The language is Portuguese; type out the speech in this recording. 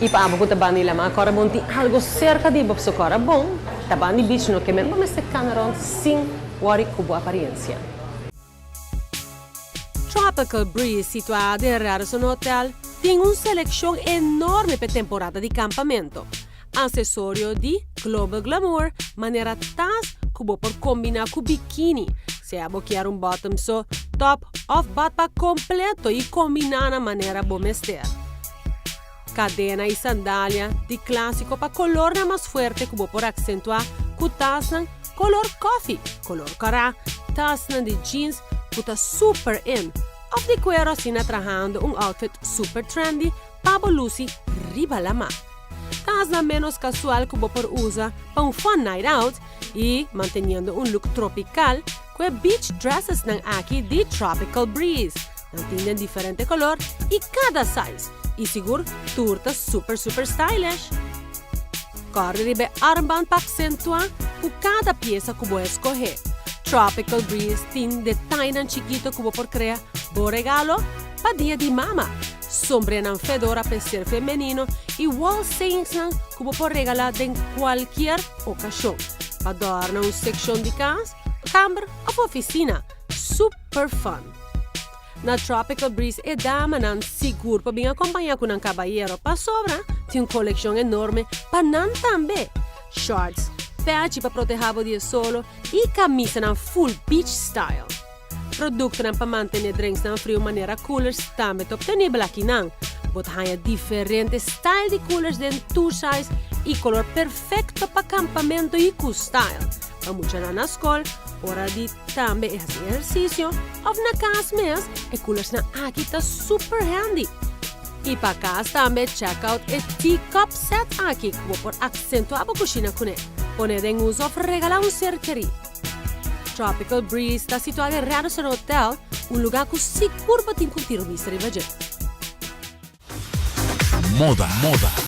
Ipaabo ko taban nila mga karabon ti algo cerca di Bopsocora bom, taban ni beach no que men vamos canaron sin wari kubo apariencia. Tropical Breeze, situado em Radisson Hotel, tem uma seleção enorme para temporada de campamento. Acessório de Global Glamour, maneira tas kubo por combinar com biquíni. Se abo quer bottom so, top of backpack completo e combinar na maneira bomester. Cadena e sandália de clássico para color na mais forte kubo por acentuar com tasna color coffee, color cará, tasna de jeans kuta super in. Of de cuero assim atrahando outfit super trendy para luci riba la mar. Tasna menos casual kubo por usa para fun night out e manteniendo look tropical com beach dresses ng aqui de Tropical Breeze. Nantinan diferente color e cada size. E seguro, turta super stylish. Corre ribe armband para acentuar com cada pieza que você escolher. Tropical Breeze tem detalhe chiquito que você criar bom regalo para dia de mama. Sombrena fedora para ser feminino e wall sayings que você pode regalar em qualquer ocasião. Adorna uma secção de casa, câmara ou oficina. Super fun. Na Tropical Breeze e dama nan seguro para bem acompanhar com um caballeiro para sobra, tem uma coleção enorme para nan também. Shorts, patch para proteger o dia solo e camisa na full beach style. Produto para manter drinks na frio maneira coolers também obtenível aqui nan. Bothanha diferentes style de coolers de two size e color perfeito para acampamento e cool style. Para muita na escola, hora de também fazer exercício, ou na casa mesmo, e coolers na aqui está super handy. E para casa também check out e teacup set aqui, que vou por acentuar a cozinha com ele. Poner em uso para regalar cerqueria. Tropical Breeze está situado em Radisson Hotel, lugar que seguro para te encontrar o Mr. Moda.